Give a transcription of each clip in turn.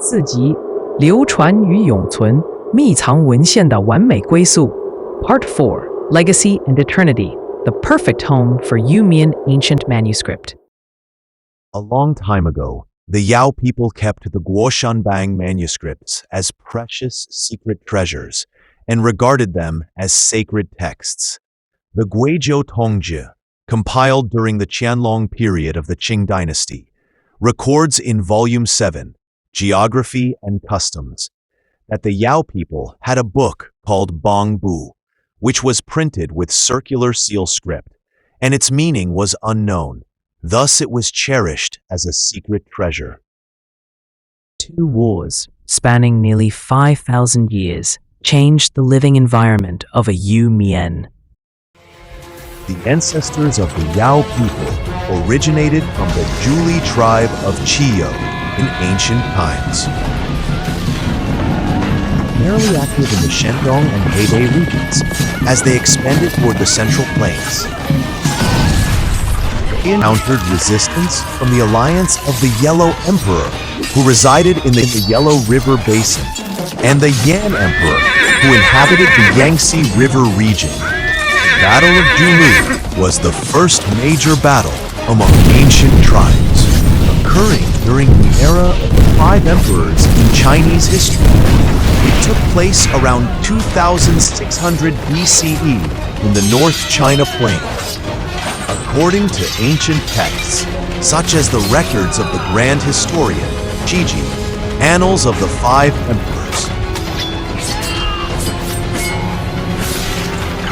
四集，流传与永存，秘藏文献的完美归宿。Part 4, Legacy and Eternity, the perfect home for Yiu Mien ancient manuscript. A long time ago, the Yao people kept the Guo Shan Bang manuscripts as precious secret treasures and regarded them as sacred texts. The Guizhou Tongji, compiled during the Qianlong period of the Qing dynasty, records in Volume 7, Geography and Customs, that the Yao people had a book called Borngv, which was printed with circular seal script, and its meaning was unknown. Thus it was cherished as a secret treasure. 2 wars, spanning nearly 5,000 years, changed the living environment of a Yiu Mien. The ancestors of the Yao people originated from the Zhuli tribe of Qiu in ancient times. Primarily active in the Shandong and Hebei regions, as they expanded toward the Central Plains. They encountered resistance from the alliance of the Yellow Emperor, who resided in the Yellow River Basin, and the Yan Emperor, who inhabited the Yangtze River region. The Battle of Julu was the first major battle among ancient tribes, occurring during the era of the 5 emperors in Chinese history. It took place around 2600 BCE in the North China Plain. According to ancient texts, such as the records of the Grand Historian, Jiex, Annals of the 5 Emperors,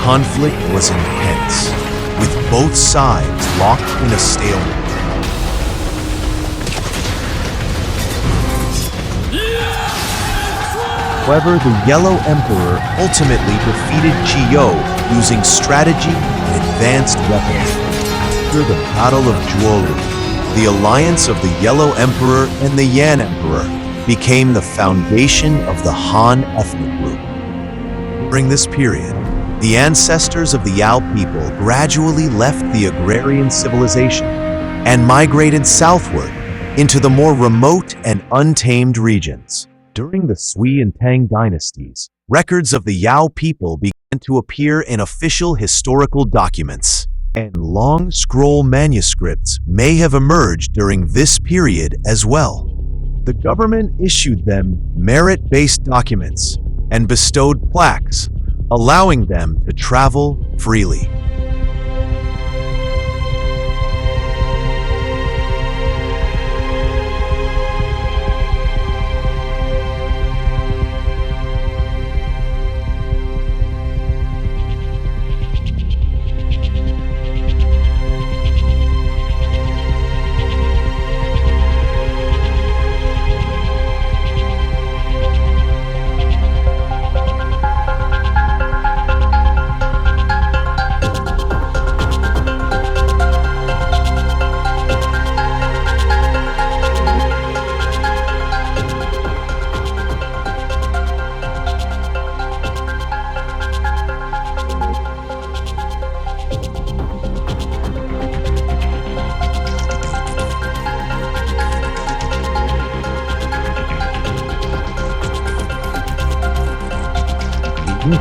conflict was intense, with both sides locked in a stalemate. However, the Yellow Emperor ultimately defeated Qiu using strategy and advanced weapons. After the Battle of Zhuolu, the alliance of the Yellow Emperor and the Yan Emperor became the foundation of the Han ethnic group. During this period, the ancestors of the Yao people gradually left the agrarian civilization and migrated southward into the more remote and untamed regions. During the Sui and Tang dynasties, records of the Yao people began to appear in official historical documents, and long scroll manuscripts may have emerged during this period as well. The government issued them merit-based documents and bestowed plaques, allowing them to travel freely.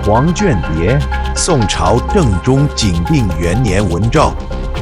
Huang Quan Die, 宋朝正宗景定元年文诏，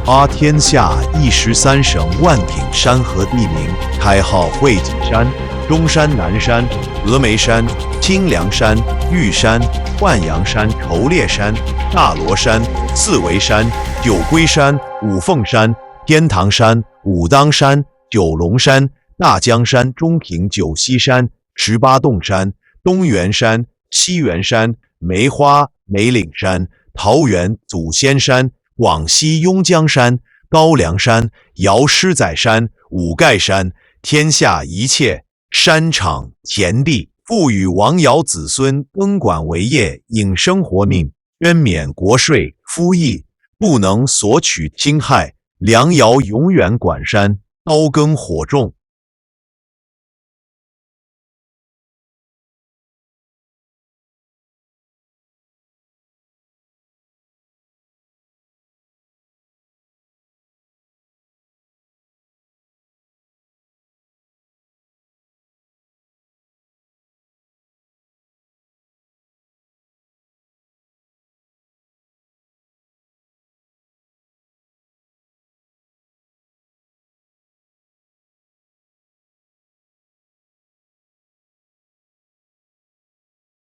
阿天下113省万挺山河地名，开号会稽山、中山、南山、峨眉山、清凉山、玉山、万阳山、筹列山、大罗山、四维山、九龟山、五凤山、天堂山、武当山、九龙山、大江山、中平九溪山、18洞山、东元山、西元山、梅花梅岭山、桃园祖先山、广西邕江山、高梁山、瑶狮仔山、五盖山，天下一切山场田地，赋予王瑶子孙耕管为业，应生活命，捐免国税赋役，不能索取侵害。梁瑶永远管山，刀耕火种。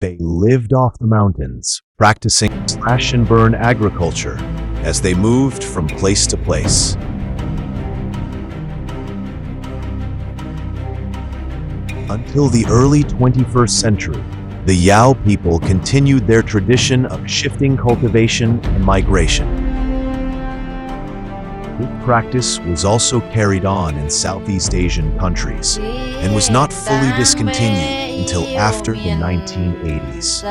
They lived off the mountains, practicing slash and burn agriculture as they moved from place to place. Until the early 21st century, the Yao people continued their tradition of shifting cultivation and migration. This practice was also carried on in Southeast Asian countries and was not fully discontinued until after the 1980s.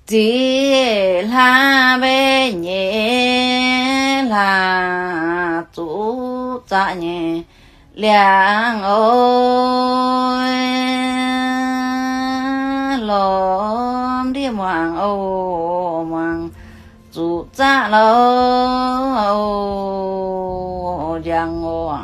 Chỉ là bé nhẹ là chú cha nhẹ liang ơi lom đi hoàng ô hoàng chú cha lo giang ô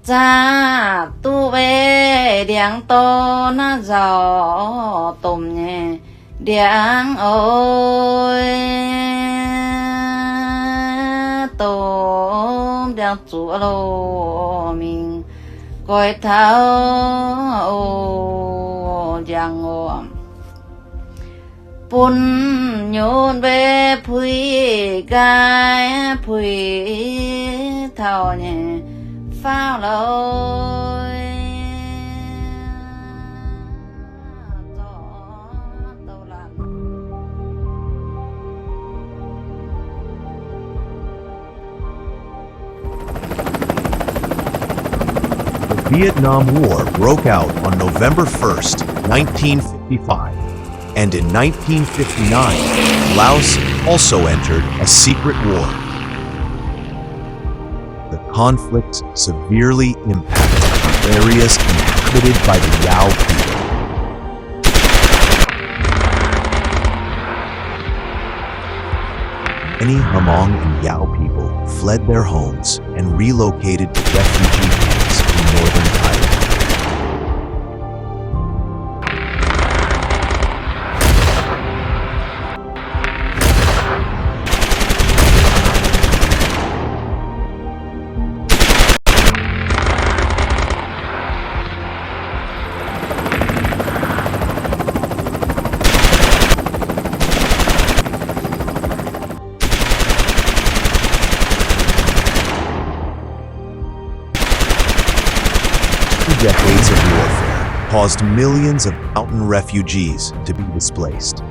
cha tu về điang to na gió tôm nhẹ điang ơi tôm điang chú lô mình coi tháo giang ô bún nhôn về phui gai phui thao nhẹ phao lôi The Vietnam War broke out on November 1st, 1955, and in 1959, Laos also entered a secret war. The conflict severely impacted areas inhabited by the Yao people. Many Hmong and Yao people fled their homes and relocated to refugee camps in northern Thailand. Decades of warfare caused millions of mountain refugees to be displaced.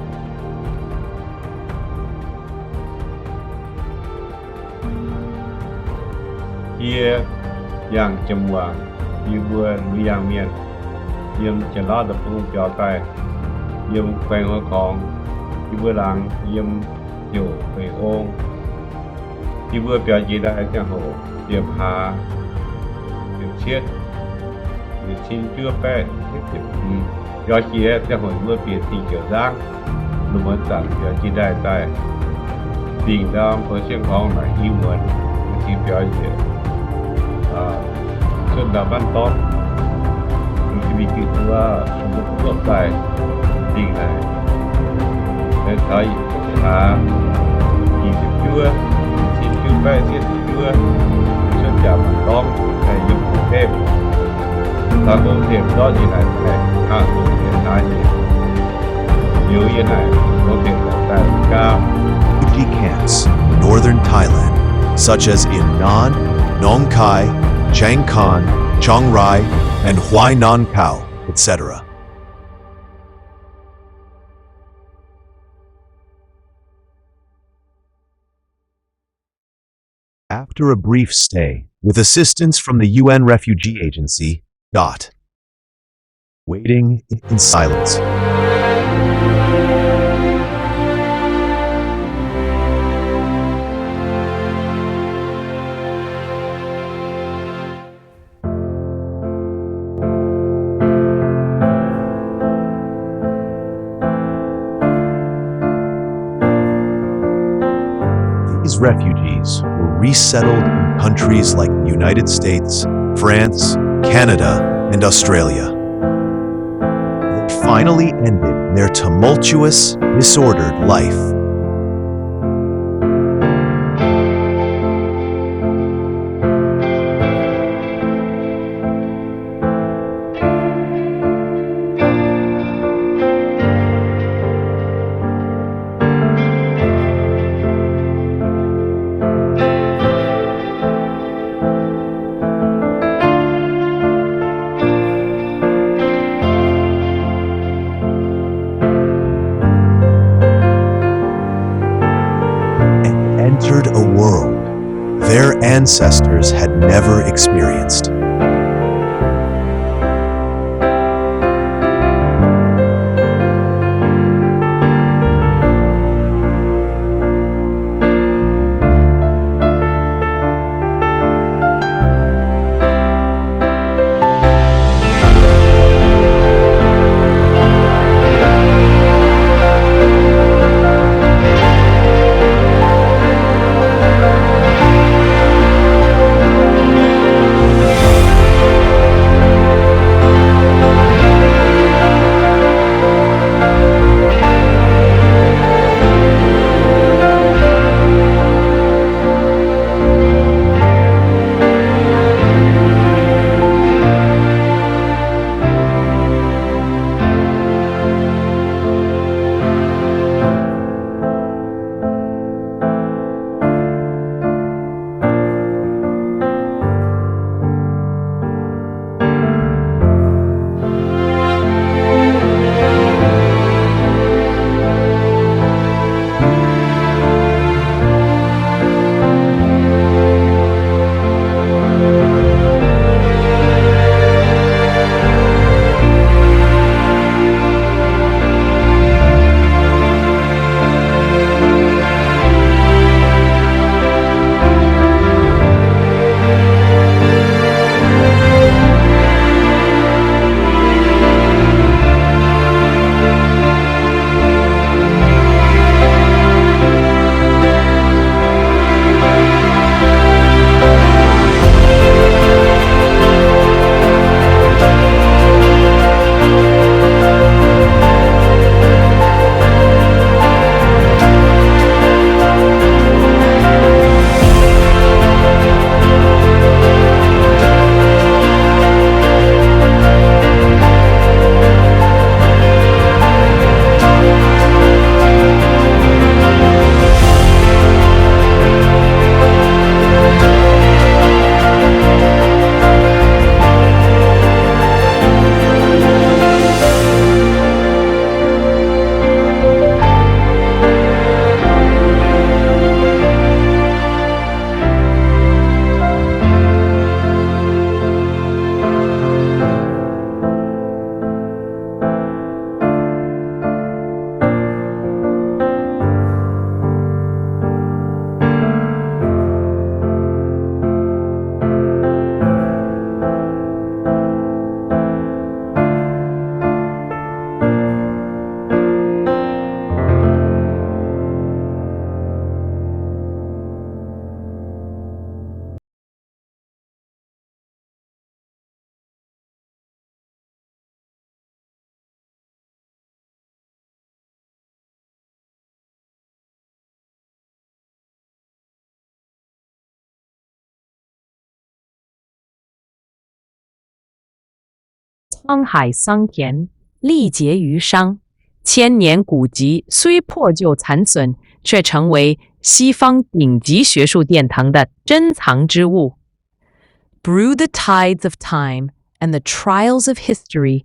Here, Yang Zhenguan, Yiu Mien, Yim Chala the Pung Piao Tai, Yim Quang Ho Kong, Yiu Lang, Yim Yo Hui Ong, Yiu Piao Ji Dai Jiang Ho, Yim Ha, Yim Chiết, Yim Chin Chưa Pe, Do Chia Jiang Ho Yiu Piao Ti Jiao Giang, Lu Mo Zang Piao Ji Dai Tai, Ding Dam Ho Xiang Hong Nai Yiu Mien, Ti Piao Ji. Xuân Đà Văn Tón vì kỳ thua một quốc tài tiền này để thấy là gì chưa xin chưa về xin chưa Xuân Đà Văn Tón hay dùng thêm ta có thêm đó gì này hạ hiện tại nhiều như này có thể là cao Refugee camps in northern Thailand, such as in Nan, Nong Khai, Chiang Khon, Chiang Rai, and Huai Nan Khao, etc. After a brief stay, with assistance from the UN Refugee Agency, waiting in silence. These refugees were resettled in countries like the United States, France, Canada, and Australia. finally ended their tumultuous, disordered life. Entered a world their ancestors had never experienced.沧海桑田，历劫于商。千年古籍虽破旧残损，却成为西方顶级学术殿堂的珍藏之物。Through the tides of time and the trials of history,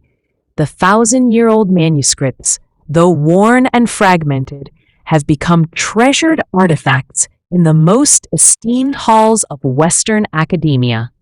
the thousand-year-old manuscripts, though worn and fragmented, have become treasured artifacts in the most esteemed halls of Western academia.